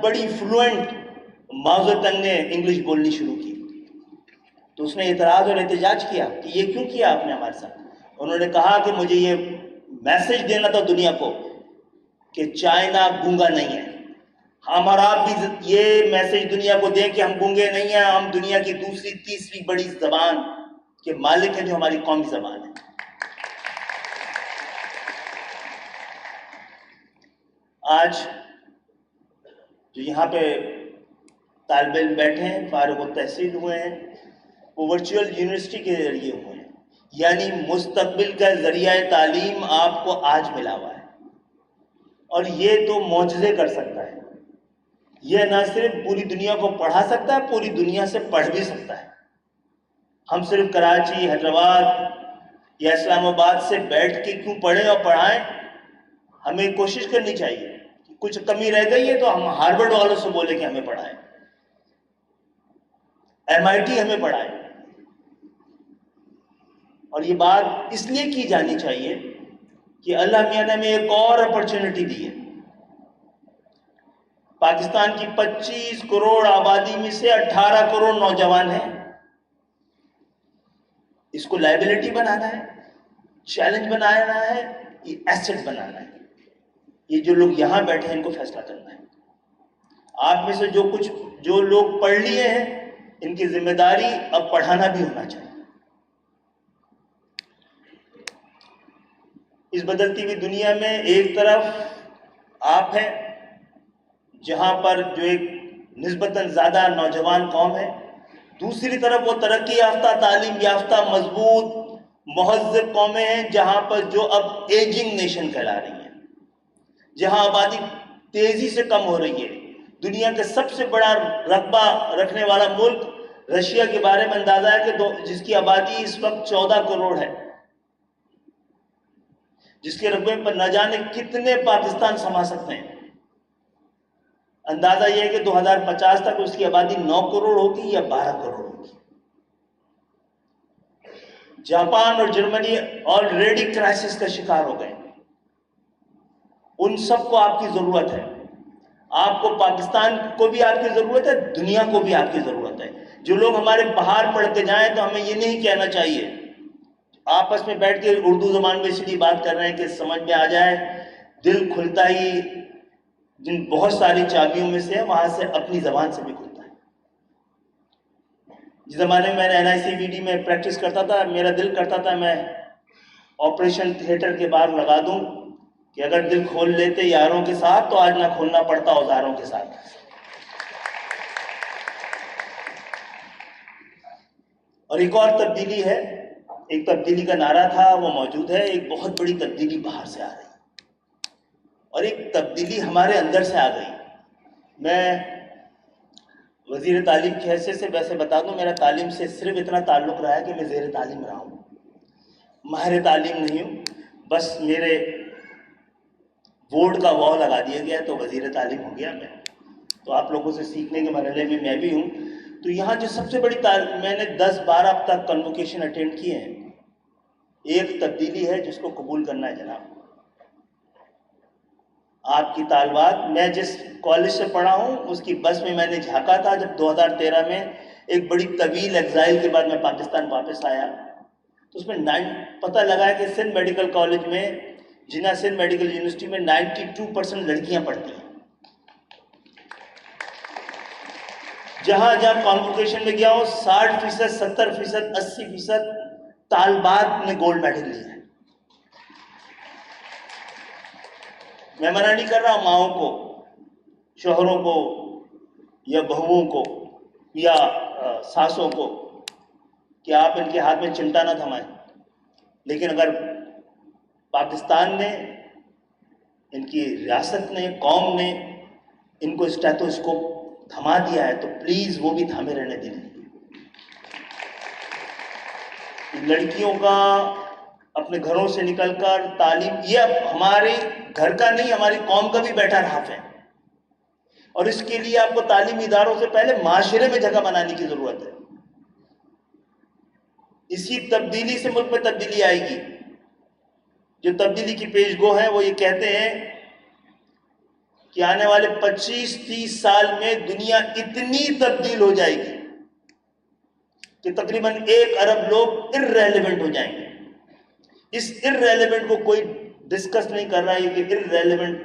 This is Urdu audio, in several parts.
بڑی فلوئنٹ معذرتن نے انگلش بولنی شروع کی، تو اس نے اعتراض اور احتجاج کیا کہ یہ کیوں کیا آپ نے ہمارے ساتھ؟ انہوں نے کہا کہ مجھے یہ میسج دینا تھا دنیا کو کہ چائنا گونگا نہیں ہے، ہم اور آپ بھی یہ میسج دنیا کو دیں کہ ہم گونگے نہیں ہیں، ہم دنیا کی دوسری تیسری بڑی زبان کے مالک ہیں جو ہماری قومی زبان ہے۔ آج جو یہاں پہ طالب علم بیٹھے ہیں، فارغ التحصیل ہوئے ہیں، وہ ورچوئل یونیورسٹی کے ذریعے ہوئے ہیں، یعنی مستقبل کا ذریعہ تعلیم آپ کو آج ملا ہوا ہے، اور یہ تو معجزے کر سکتا ہے۔ یہ نہ صرف پوری دنیا کو پڑھا سکتا ہے، پوری دنیا سے پڑھ بھی سکتا ہے۔ ہم صرف کراچی، حیدرآباد یا اسلام آباد سے بیٹھ کے کیوں پڑھیں اور پڑھائیں؟ ہمیں کوشش کرنی چاہیے، کچھ کمی رہ گئی ہے تو ہم ہارورڈ والوں سے بولیں کہ ہمیں پڑھائیں، MIT ہمیں پڑھائیں۔ اور یہ بات اس لیے کی جانی چاہیے کہ اللہ میاں نے ہمیں ایک اور اپرچونٹی دی ہے۔ پاکستان کی 25 کروڑ آبادی میں سے 18 کروڑ نوجوان ہیں۔ اس کو لائبلٹی بنانا ہے، چیلنج بنانا ہے، یہ ایسٹ بنانا ہے۔ یہ جو لوگ یہاں بیٹھے ہیں ان کو فیصلہ کرنا ہے۔ آپ میں سے جو لوگ پڑھ لیے ہیں، ان کی ذمہ داری اب پڑھانا بھی ہونا چاہیے۔ اس بدلتی ہوئی دنیا میں ایک طرف آپ ہیں جہاں پر جو ایک نسبتاً زیادہ نوجوان قوم ہے، دوسری طرف وہ ترقی یافتہ، تعلیم یافتہ، مضبوط، مہذب قومیں ہیں جہاں پر جو اب ایجنگ نیشن کہلا رہی ہیں، جہاں آبادی تیزی سے کم ہو رہی ہے۔ دنیا کا سب سے بڑا رقبہ رکھنے والا ملک رشیا کے بارے میں اندازہ ہے کہ جس کی آبادی اس وقت 14 کروڑ ہے، جس کے رقبے پر نہ جانے کتنے پاکستان سما سکتے ہیں۔ اندازہ یہ ہے کہ 2050 تک اس کی آبادی 9 کروڑ ہوگی یا 12 کروڑ ہوگی۔ جاپان اور جرمنی آلریڈی کرائسس کا شکار ہو گئے۔ ان سب کو آپ کی ضرورت ہے۔ آپ کو پاکستان کو بھی آپ کی ضرورت ہے، دنیا کو بھی آپ کی ضرورت ہے۔ جو لوگ ہمارے باہر پڑھتے جائیں تو ہمیں یہ نہیں کہنا چاہیے، آپس میں بیٹھ کے اردو زبان میں اس لیے بات کر رہے ہیں کہ سمجھ میں آ جائے، دل کھلتا ہی جن بہت ساری چابیوں میں سے ہے، وہاں سے اپنی زبان سے بھی کھلتا ہے۔ جس زمانے میں نے NICVD میں پریکٹس کرتا تھا، میرا دل کرتا تھا میں آپریشن تھیٹر کے باہر لگا دوں کہ اگر دل کھول لیتے یاروں کے ساتھ تو آج نہ کھولنا پڑتا اوزاروں کے ساتھ۔ اور ایک اور تبدیلی ہے، ایک تبدیلی کا نعرہ تھا وہ موجود ہے، ایک بہت بڑی تبدیلی باہر سے آ رہی ہے اور ایک تبدیلی ہمارے اندر سے آ گئی۔ میں وزیر تعلیم کی حیثیت سے ویسے بتا دوں، میرا تعلیم سے صرف اتنا تعلق رہا ہے کہ میں زیر تعلیم رہا ہوں، ماہر تعلیم نہیں ہوں۔ بس میرے بورڈ کا واو لگا دیا گیا تو وزیر تعلیم ہو گیا میں، تو آپ لوگوں سے سیکھنے کے مرحلے میں بھی ہوں۔ تو یہاں جو سب سے بڑی میں نے 10-12 اب تک کنووکیشن اٹینڈ کیے ہیں، ایک تبدیلی ہے جس کو قبول کرنا ہے جناب۔ آپ کی طالبات، میں جس کالج سے پڑھا ہوں اس کی بس میں نے جھانکا تھا جب 2013 میں ایک بڑی طویل ایگزائل کے بعد میں پاکستان واپس آیا، تو اس میں پتہ لگا کہ سندھ میڈیکل کالج میں، جناح سندھ میڈیکل یونیورسٹی میں 92% لڑکیاں پڑھتی ہیں۔ جہاں جہاں کانووکیشن میں گیا ہوں 60%، 70%، 80% طالبات نے گولڈ میڈل لیا ہے۔ میں منع نہیں کر رہا ماؤں کو، شوہروں کو یا بہوؤں کو یا ساسوں کو کہ آپ ان کے ہاتھ میں چمٹا نہ تھمائیں، لیکن اگر پاکستان نے، ان کی ریاست نے، قوم نے ان کو اسٹیتھوسکوپ تھما دیا ہے تو پلیز وہ بھی تھامے رہنے دیں۔ لڑکیوں کا اپنے گھروں سے نکل کر تعلیم، یہ اب ہمارے گھر کا نہیں، ہماری قوم کا بھی بیٹا رہا ہے، اور اس کے لیے آپ کو تعلیمی اداروں سے پہلے معاشرے میں جگہ بنانے کی ضرورت ہے۔ اسی تبدیلی سے ملک میں تبدیلی آئے گی۔ جو تبدیلی کی پیش گو ہیں وہ یہ کہتے ہیں کہ آنے والے 25-30 سال میں دنیا اتنی تبدیل ہو جائے گی کہ تقریباً 1 ارب لوگ ارریلیونٹ ہو جائیں گے. اس ارریلیونٹ کو کوئی ڈسکس نہیں کر رہا ہے کہ ارریلیونٹ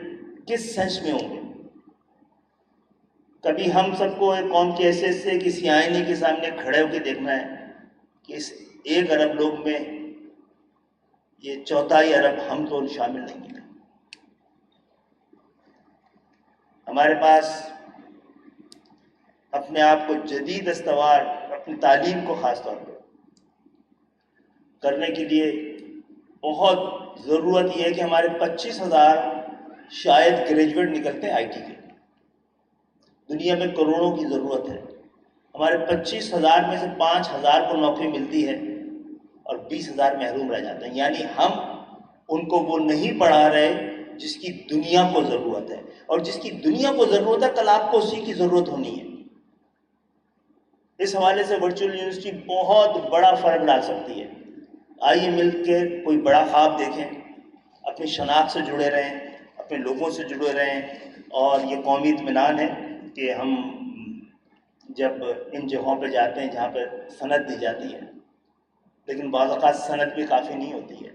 کس سینس میں ہوں گے. کبھی ہم سب کو ایک قوم کی حیثیت سے کسی آئینے کے سامنے کھڑے ہو کے دیکھنا ہے کہ اس 1 ارب لوگ میں یہ 1/4 ارب ہم تو شامل نہیں ہیں. ہمارے پاس اپنے آپ کو جدید استوار، اپنی تعلیم کو خاص طور پر کرنے کے لیے بہت ضرورت یہ ہے کہ ہمارے 25,000 شاید گریجویٹ نکلتے ہیں آئی ٹی کے. دنیا میں کروڑوں کی ضرورت ہے. ہمارے 25,000 میں سے 5,000 کو نوکری ملتی ہے اور 20,000 محروم رہ جاتے ہیں. یعنی ہم ان کو وہ نہیں پڑھا رہے جس کی دنیا کو ضرورت ہے، اور جس کی دنیا کو ضرورت ہے کل آپ کو اسی کی ضرورت ہونی ہے. اس حوالے سے ورچوئل یونیورسٹی بہت بڑا فرق ڈال سکتی ہے. آئیے مل کے کوئی بڑا خواب دیکھیں، اپنی شناخت سے جڑے رہیں، اپنے لوگوں سے جڑے رہیں. اور یہ قومی اطمینان ہے کہ ہم جب ان جگہوں پہ جاتے ہیں جہاں پہ صنعت دی جاتی ہے، لیکن بعض اوقات صنعت بھی کافی نہیں ہوتی ہے.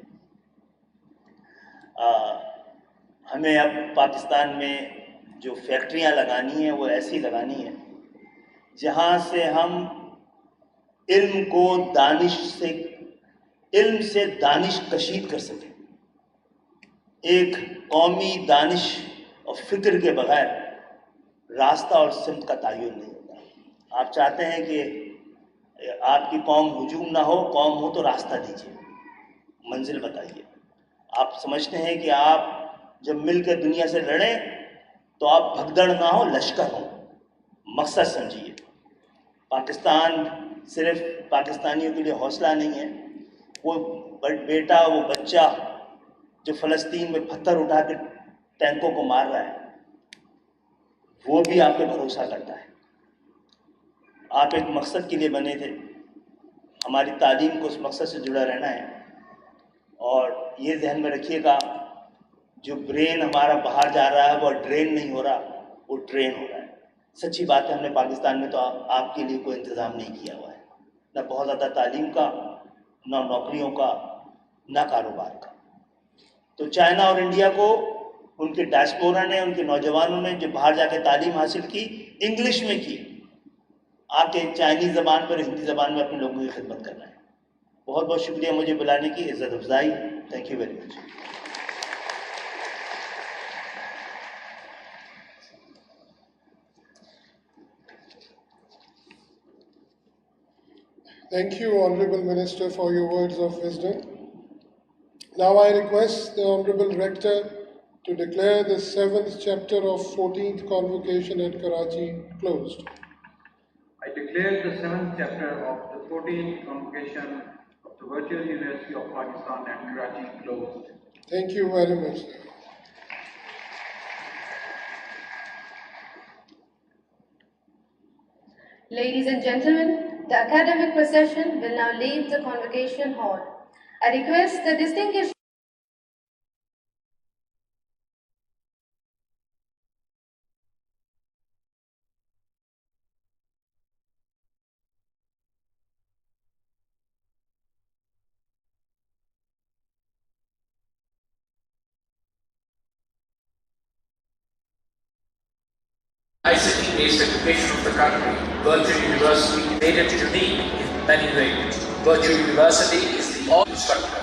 ہمیں اب پاکستان میں جو فیکٹریاں لگانی ہیں وہ ایسی لگانی ہیں جہاں سے ہم علم کو علم سے دانش کشید کر سکیں. ایک قومی دانش اور فکر کے بغیر راستہ اور سمت کا تعین نہیں ہوتا. آپ چاہتے ہیں کہ آپ کی قوم ہجوم نہ ہو، قوم ہو تو راستہ دیجیے، منزل بتائیے. آپ سمجھتے ہیں کہ آپ جب مل کے دنیا سے لڑیں تو آپ بھگدڑ نہ ہو، لشکر ہو. مقصد سمجھیے. پاکستان صرف پاکستانیوں کے لیے حوصلہ نہیں ہے. وہ بیٹا، وہ بچہ جو فلسطین میں پتھر اٹھا کے ٹینکوں کو مار رہا ہے، وہ بھی آپ پہ بھروسہ کرتا ہے. آپ ایک مقصد کے لیے بنے تھے. ہماری تعلیم کو اس مقصد سے جڑا رہنا ہے. اور یہ ذہن میں رکھیے گا، جو برین ہمارا باہر جا رہا ہے وہ ڈرین نہیں ہو رہا، وہ ٹرین ہو رہا ہے. سچی بات ہے، ہم نے پاکستان میں تو آپ کے لیے کوئی انتظام نہیں کیا ہوا ہے، نہ بہت زیادہ تعلیم کا، نہ نوکریوں کا، نہ کاروبار کا. تو چائنا اور انڈیا کو ان کے ڈائسپورا نے، ان کے نوجوانوں نے جو باہر جا کے تعلیم حاصل کی، انگلش میں کی، آ کے چائنیز زبان پر، ہندی زبان میں اپنے لوگوں کی خدمت کرنا ہے. بہت بہت شکریہ مجھے بلانے کی، عزت افزائی. Thank you very much. Thank you, Honorable Minister, for your words of wisdom. Now I request the Honorable Rector to declare the 7th chapter of 14th Convocation at Karachi closed. I declare the 7th chapter of the 14th Convocation of the Virtual University of Pakistan at Karachi closed. Thank you very much. Ladies and gentlemen, the academic procession will now leave the convocation hall. I request the distinguished ICT-based education of the country, Virtual University made it unique in many ways. Virtual University is the all-instructor